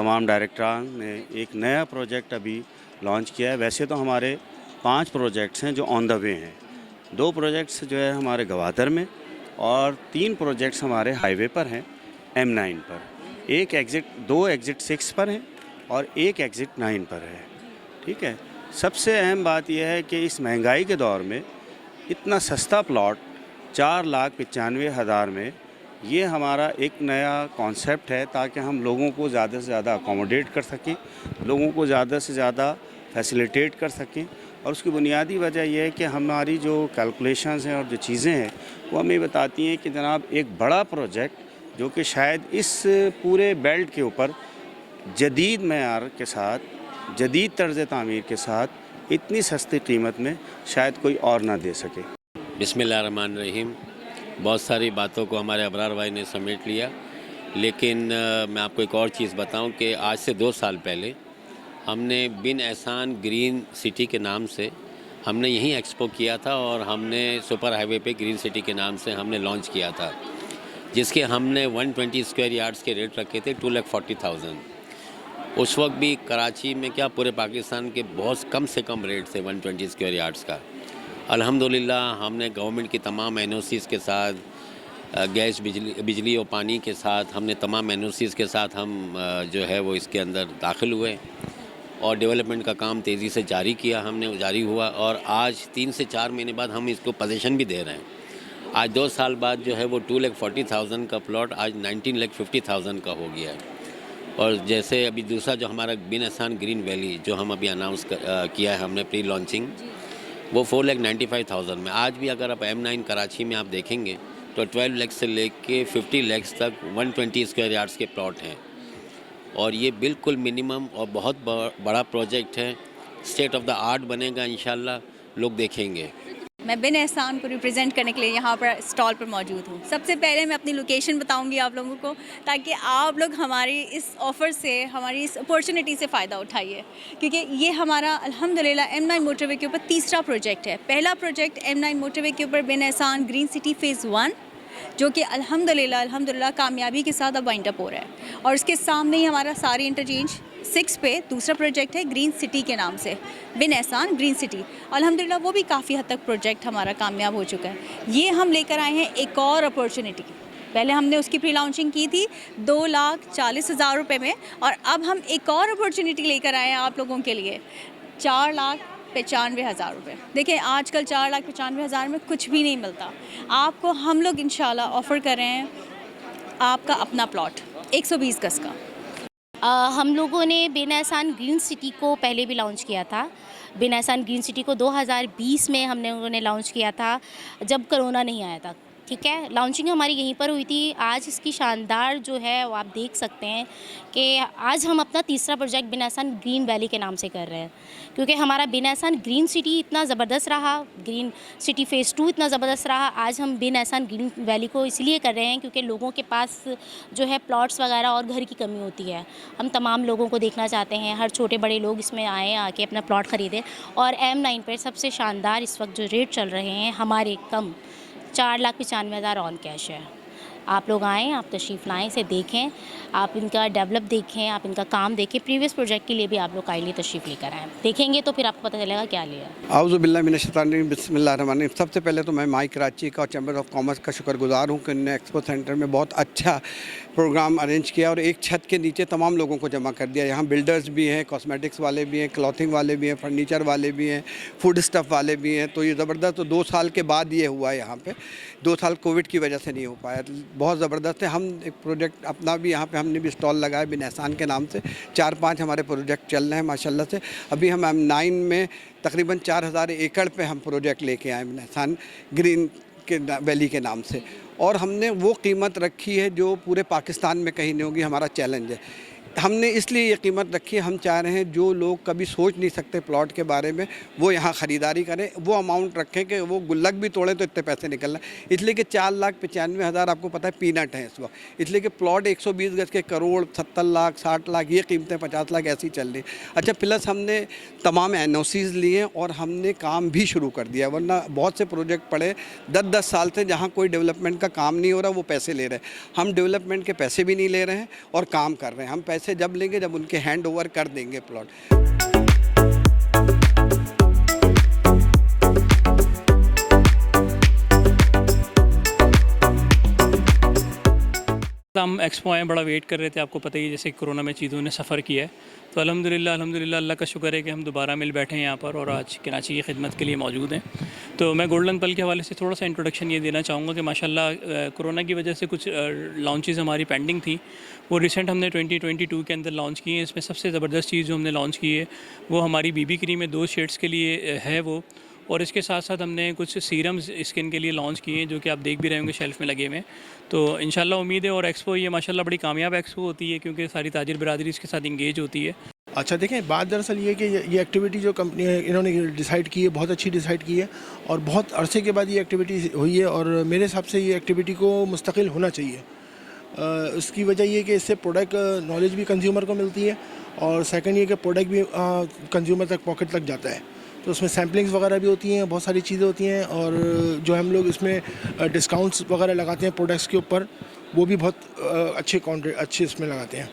तमाम डायरेक्टरान ने एक नया प्रोजेक्ट अभी लॉन्च किया है। वैसे तो हमारे 5 प्रोजेक्ट्स हैं जो ऑन द वे हैं। 2 प्रोजेक्ट्स जो है हमारे गवादर में और 3 प्रोजेक्ट्स हमारे हाईवे पर हैं M9 पर। 2 एग्ज़िट 6 पर हैं और 1 एग्ज़िट 9 पर है। ठीक है, सबसे अहम बात यह है कि इस महंगाई के दौर में इतना सस्ता प्लॉट 4,95,000 में, ये हमारा एक नया कॉन्सेप्ट है ताकि हम लोगों को ज़्यादा से ज़्यादा अकोमोडेट कर सकें, लोगों को ज़्यादा से ज़्यादा फैसिलिटेट कर सकें। और उसकी बुनियादी वजह यह है कि हमारी जो कैलकुलेशंस हैं और जो चीज़ें हैं वो हमें बताती हैं कि जनाब एक बड़ा प्रोजेक्ट जो कि शायद इस पूरे बेल्ट के ऊपर जदीद मेयार के साथ, जदीद तर्ज़ तामीर के साथ इतनी सस्ती कीमत में शायद कोई और ना दे सके। बिस्मिल्लाहिर्रहमानिर्रहीम। बहुत सारी बातों को हमारे अबरार भाई ने समेट लिया, लेकिन मैं आपको एक और चीज़ बताऊं कि आज से 2 साल पहले हमने बिन एहसान ग्रीन सिटी के नाम से हमने यहीं एक्सपो किया था और हमने सुपर हाईवे पे ग्रीन सिटी के नाम से हमने लॉन्च किया था, जिसके हमने 120 स्क्वायर यार्ड्स के रेट रखे थे 2,40,000। उस वक्त भी कराची में क्या पूरे पाकिस्तान के बहुत कम से कम रेट थे 120 स्क्वायर यार्ड्स का। अल्हम्दुलिल्लाह हमने गवर्नमेंट की तमाम एनओसीज़ के साथ, गैस बिजली और पानी के साथ, हमने तमाम एनओसीज़ के साथ हम जो है वो इसके अंदर दाखिल हुए और डेवलपमेंट का काम तेज़ी से जारी हुआ और आज 3 से 4 महीने बाद हम इसको पोजीशन भी दे रहे हैं। आज 2 साल बाद जो है वो 2,40,000 का प्लॉट आज 19,50,000 का हो गया है। और जैसे अभी दूसरा जो हमारा बिन एहसान ग्रीन वैली जो हम अभी अनाउंस किया है हमने प्री लॉन्चिंग, वो 4,95,000 में। आज भी अगर आप M9 कराची में आप देखेंगे तो 12 लाख से लेके 50 लाख तक 120 स्क्वायर यार्ड्स के प्लॉट हैं और ये बिल्कुल मिनिमम और बहुत बड़ा प्रोजेक्ट है। स्टेट ऑफ द आर्ट बनेगा इंशाल्लाह, लोग देखेंगे। मैं बिन एहसान को रिप्रेजेंट करने के लिए यहाँ पर स्टॉल पर मौजूद हूँ। सबसे पहले मैं अपनी लोकेशन बताऊँगी आप लोगों को, ताकि आप लोग हमारी इस ऑफ़र से, हमारी इस अपॉर्चुनिटी से फ़ायदा उठाइए, क्योंकि ये हमारा अल्हम्दुलिल्लाह M9 मोटरवे के ऊपर तीसरा प्रोजेक्ट है। पहला प्रोजेक्ट M9 मोटरवे के ऊपर बिन एहसान ग्रीन सिटी फ़ेज़ 1 जो कि अल्हम्दुलिल्लाह कामयाबी के साथ अब वाइंड अप हो रहा है। और उसके सामने ही हमारा सारी इंटरचेंज 6 पे दूसरा प्रोजेक्ट है ग्रीन सिटी के नाम से, बिन एहसान ग्रीन सिटी। अल्हम्दुलिल्लाह वो भी काफ़ी हद तक प्रोजेक्ट हमारा कामयाब हो चुका है। ये हम लेकर आए हैं एक और अपॉर्चुनिटी। पहले हमने उसकी प्री लॉन्चिंग की थी 2,40,000 रुपये में, और अब हम एक और अपॉर्चुनिटी लेकर आए हैं आप लोगों के लिए 4,95,000 रुपये। देखिए आजकल 4,95,000 में कुछ भी नहीं मिलता। आपको हम लोग इंशाल्लाह ऑफ़र कर रहे हैं आपका अपना प्लॉट 120 गज़ का। हम लोगों ने बिन एहसान ग्रीन सिटी को पहले भी लॉन्च किया था। बिन एहसान ग्रीन सिटी को 2020 में हमने लॉन्च किया था, जब कोरोना नहीं आया था। ठीक है, लॉन्चिंग हमारी यहीं पर हुई थी। आज इसकी शानदार जो है वो आप देख सकते हैं कि आज हम अपना तीसरा प्रोजेक्ट बिन एहसान ग्रीन वैली के नाम से कर रहे हैं, क्योंकि हमारा बिन एहसान ग्रीन सिटी इतना ज़बरदस्त रहा, ग्रीन सिटी फ़ेज़ 2 इतना ज़बरदस्त रहा। आज हम बिन एहसान ग्रीन वैली को इसलिए कर रहे हैं क्योंकि लोगों के पास जो है प्लॉट्स वगैरह और घर की कमी होती है। हम तमाम लोगों को देखना चाहते हैं, हर छोटे बड़े लोग इसमें आएँ, आके अपना प्लॉट ख़रीदें। और M9 पर सबसे शानदार इस वक्त जो रेट चल रहे हैं हमारे कम 4,95,000 ऑन कैश है। आप लोग आएँ, आप तशरीफ़ लाएँ, इसे देखें, आप इनका डेवलप देखें, आप इनका काम देखें। प्रीवियस प्रोजेक्ट के लिए भी आप लोग काइंडली तशरीफ़ लेकर आएँ, देखेंगे तो फिर आपको पता चलेगा क्या लिया। आऊज़ु बिल्लाहि मिनश शैतानिर रजीम, बिस्मिल्लाहिर्रहमानिर्रहीम। सबसे पहले तो मैं माई कराची का और चैम्बर ऑफ कॉमर्स का शुक्रगुज़ार हूँ कि उन्होंने एक्सपो सेंटर में बहुत अच्छा प्रोग्राम अरेंज किया और एक छत के नीचे तमाम लोगों को जमा कर दिया। यहाँ बिल्डर्स भी हैं, कॉस्मेटिक्स वाले भी हैं, क्लॉथिंग वाले भी हैं, फर्नीचर वाले भी हैं, फूड स्टफ़ वाले भी हैं। तो ये ज़बरदस्त, तो 2 साल के बाद ये हुआ है यहाँ पे। 2 साल कोविड की वजह से नहीं हो पाया, बहुत ज़बरदस्त है। हम एक प्रोजेक्ट अपना भी यहाँ पे हमने भी स्टॉल लगाया बिन एहसान के नाम से। 4-5 हमारे प्रोजेक्ट चल रहे हैं माशाल्लाह से। अभी हम M9 में तकरीबन 4,000 एकड़ पे हम प्रोजेक्ट लेके आए बिन एहसान ग्रीन के वैली के नाम से, और हमने वो कीमत रखी है जो पूरे पाकिस्तान में कहीं नहीं होगी। हमारा चैलेंज है, हमने इसलिए ये कीमत रखी है। हम चाह रहे हैं जो लोग कभी सोच नहीं सकते प्लॉट के बारे में, वो यहाँ ख़रीदारी करें, वो अमाउंट रखें कि वो गुल्लक भी तोड़ें तो इतने पैसे निकल रहे हैं। इसलिए कि 4,95,000 आपको पता है पीनट है इस वक्त। इसलिए कि प्लॉट 120 गज़ के करोड़, 70 लाख, 60 लाख, ये कीमतें 50 लाख ऐसी चल रही। अच्छा, प्लस हमने तमाम NOCs लिए और हमने काम भी शुरू कर दिया, वरना बहुत से प्रोजेक्ट पड़े 10-10 साल से जहाँ कोई डेवलपमेंट का काम नहीं हो रहा, वो पैसे ले रहे हैं। हम डेवलपमेंट के पैसे भी नहीं ले रहे हैं और काम कर रहे हैं। हम पैसे जब लेंगे जब उनके हैंड ओवर कर देंगे प्लॉट। हम एक्सपो आए, बड़ा वेट कर रहे थे, आपको पता ही है जैसे कोरोना में चीज़ों ने सफ़र किया है। तो अल्हम्दुलिल्लाह अल्लाह का शुक्र है कि हम दोबारा मिल बैठे हैं यहाँ पर और आज कराची की खिदमत के लिए मौजूद हैं। तो मैं गोल्डन पल के हवाले से थोड़ा सा इंट्रोडक्शन ये देना चाहूँगा कि माशाल्लाह कोरोना की वजह से कुछ लॉन्चेस हमारी पेंडिंग थी, वो रिसेंट हमने 2022 के अंदर लॉन्च की हैं। इसमें सबसे ज़बरदस्त चीज़ जो हमने लॉन्च की है वो हमारी बीबी क्रीम में 2 शेड्स के लिए है वो, और इसके साथ साथ हमने कुछ सीरम्स स्किन के लिए लॉन्च किए हैं जो कि आप देख भी रहे होंगे शेल्फ़ में लगे हुए हैं। तो इंशाल्लाह उम्मीद है, और एक्सपो ये माशाल्लाह बड़ी कामयाब एक्सपो होती है क्योंकि सारी ताजिर बिरादरी इसके साथ इंगेज होती है। अच्छा देखें, बात दरअसल ये कि ये एक्टिविटी जो कंपनी है इन्होंने डिसाइड की है, बहुत अच्छी डिसाइड की है और बहुत अरसे के बाद ये एक्टिविटी हुई है और मेरे हिसाब से ये एक्टिविटी को मुस्तकिल होना चाहिए। उसकी वजह ये कि इससे प्रोडक्ट नॉलेज भी कंज्यूमर को मिलती है और सेकंड ये कि प्रोडक्ट भी कंज्यूमर तक पॉकेट तक जाता है। तो उसमें सैम्पलिंग्स वगैरह भी होती हैं, बहुत सारी चीज़ें होती हैं और जो हम लोग इसमें डिस्काउंट्स वगैरह लगाते हैं प्रोडक्ट्स के ऊपर, वो भी बहुत अच्छे इसमें लगाते हैं।